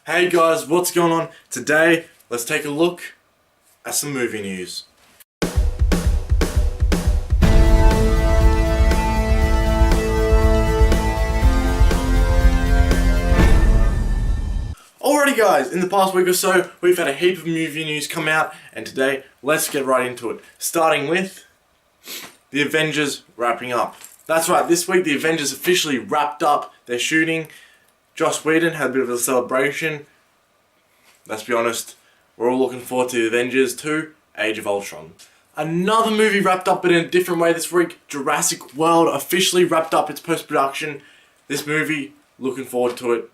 Hey guys, what's going on? Today, let's take a look at some movie news. Alrighty guys, in the past week or so, we've had a heap of movie news come out, and today, let's get right into it. Starting with the Avengers wrapping up. That's right, this week the Avengers officially wrapped up their shooting. Joss Whedon had a bit of a celebration. Let's be honest, we're all looking forward to the Avengers 2, Age of Ultron. Another movie wrapped up but in a different way this week. Jurassic World officially wrapped up its post-production. This movie, looking forward to it.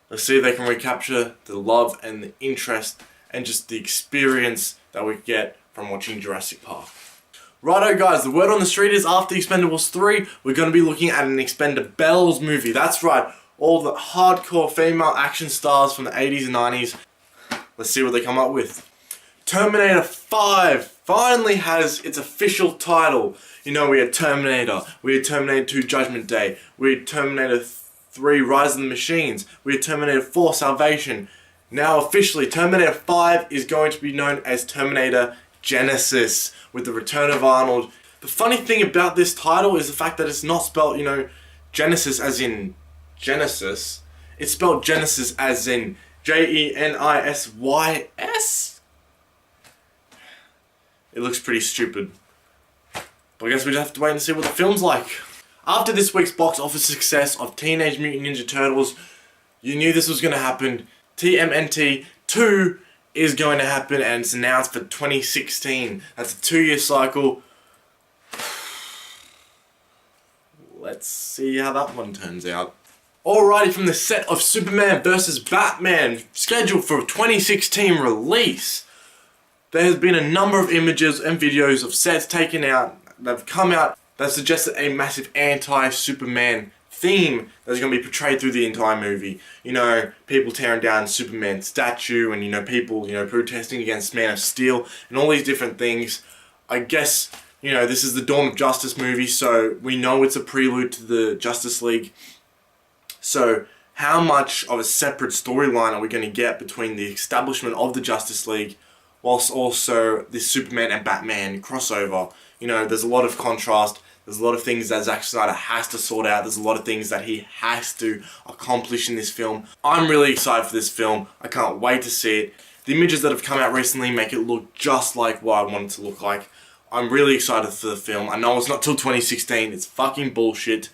Let's see if they can recapture the love and the interest and just the experience that we get from watching Jurassic Park. Righto guys, the word on the street is after Expendables 3, we're going to be looking at an Expendables movie. That's right, all the hardcore female action stars from the 80s and 90s. Let's see what they come up with. Terminator 5 finally has its official title. You know, we had Terminator, we had Terminator 2 Judgment Day, we had Terminator 3 Rise of the Machines, we had Terminator 4 Salvation. Now officially, Terminator 5 is going to be known as Terminator Genisys, with the return of Arnold. The funny thing about this title is the fact that it's not spelled, Genesis as in Genesis. It's spelled Genesis as in Genisys. It looks pretty stupid. But I guess we just have to wait and see what the film's like. After this week's box office success of Teenage Mutant Ninja Turtles, you knew this was going to happen. TMNT 2 is going to happen and it's announced for 2016. That's a 2-year cycle. Let's see how that one turns out. Alrighty, from the set of Superman vs. Batman, scheduled for a 2016 release. There has been a number of images and videos of sets taken out that have come out that suggested a massive anti-Superman theme that's going to be portrayed through the entire movie. People tearing down Superman's statue and, people, protesting against Man of Steel and all these different things. I guess, this is the Dawn of Justice movie, so we know it's a prelude to the Justice League. So, how much of a separate storyline are we going to get between the establishment of the Justice League whilst also this Superman and Batman crossover? There's a lot of contrast. There's a lot of things that Zack Snyder has to sort out. There's a lot of things that he has to accomplish in this film. I'm really excited for this film. I can't wait to see it. The images that have come out recently make it look just like what I want it to look like. I'm really excited for the film. I know it's not till 2016. It's fucking bullshit.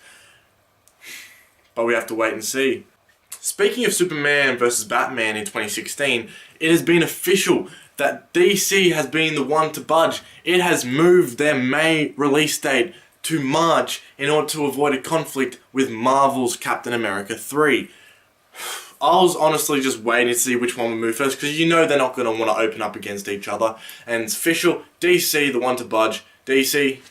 But we have to wait and see. Speaking of Superman vs. Batman in 2016, it has been official that DC has been the one to budge. It has moved their May release date to March in order to avoid a conflict with Marvel's Captain America 3. I was honestly just waiting to see which one would move first, because they're not going to want to open up against each other. And it's official, DC the one to budge. DC,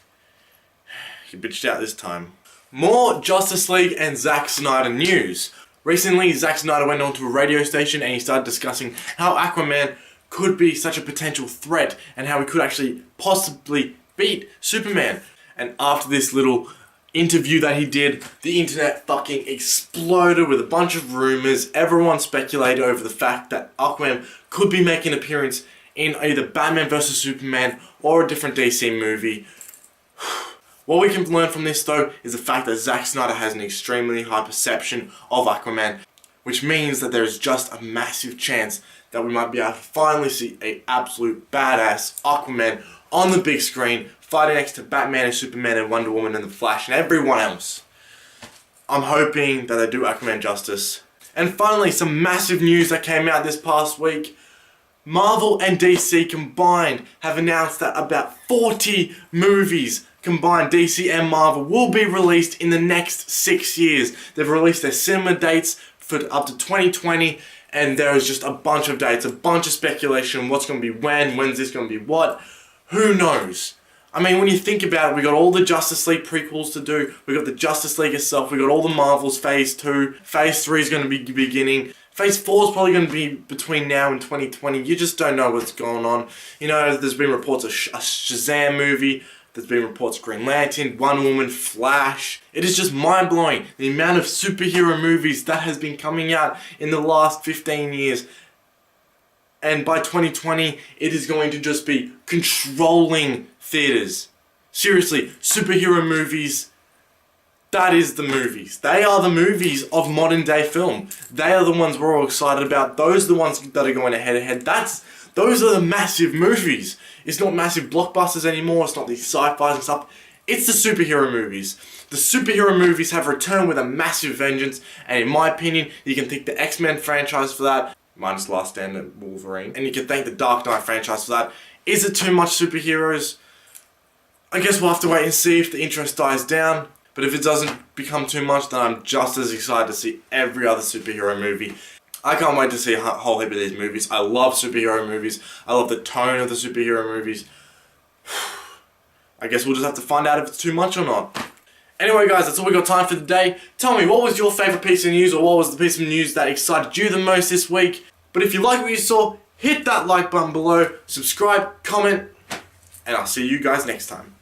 you bitched out this time. More Justice League and Zack Snyder news. Recently, Zack Snyder went onto a radio station and he started discussing how Aquaman could be such a potential threat and how he could actually possibly beat Superman. And after this little interview that he did, the internet fucking exploded with a bunch of rumors. Everyone speculated over the fact that Aquaman could be making an appearance in either Batman vs. Superman or a different DC movie. What we can learn from this though is the fact that Zack Snyder has an extremely high perception of Aquaman, which means that there is just a massive chance that we might be able to finally see an absolute badass Aquaman on the big screen, fighting next to Batman and Superman and Wonder Woman and the Flash and everyone else. I'm hoping that they do Aquaman justice. And finally, some massive news that came out this past week. Marvel and DC combined have announced that about 40 movies combined, DC and Marvel, will be released in the next 6 years. They've released their cinema dates for up to 2020, and there is just a bunch of dates, a bunch of speculation, what's going to be when's this going to be what, who knows? I mean, when you think about it, we got all the Justice League prequels to do, we got the Justice League itself, we got all the Marvels Phase 2, Phase 3 is going to be beginning, Phase 4 is probably going to be between now and 2020, you just don't know what's going on. There's been reports of a Shazam movie, There's been reports of Green Lantern, Wonder Woman, Flash. It is just mind-blowing the amount of superhero movies that has been coming out in the last 15 years. And by 2020, it is going to just be controlling theaters. Seriously, superhero movies, that is the movies. They are the movies of modern day film. They are the ones we're all excited about. Those are the ones that are going head-to-head. Those are the massive movies. It's not massive blockbusters anymore. It's not these sci-fis and stuff. It's the superhero movies. The superhero movies have returned with a massive vengeance, and in my opinion, you can thank the X-Men franchise for that, minus Last Stand and Wolverine, and you can thank the Dark Knight franchise for that. Is it too much superheroes? I guess we'll have to wait and see if the interest dies down. But if it doesn't become too much, then I'm just as excited to see every other superhero movie. I can't wait to see a whole heap of these movies. I love superhero movies. I love the tone of the superhero movies. I guess we'll just have to find out if it's too much or not. Anyway guys, that's all we got time for today. Tell me, what was your favourite piece of news, or what was the piece of news that excited you the most this week? But if you like what you saw, hit that like button below, subscribe, comment, and I'll see you guys next time.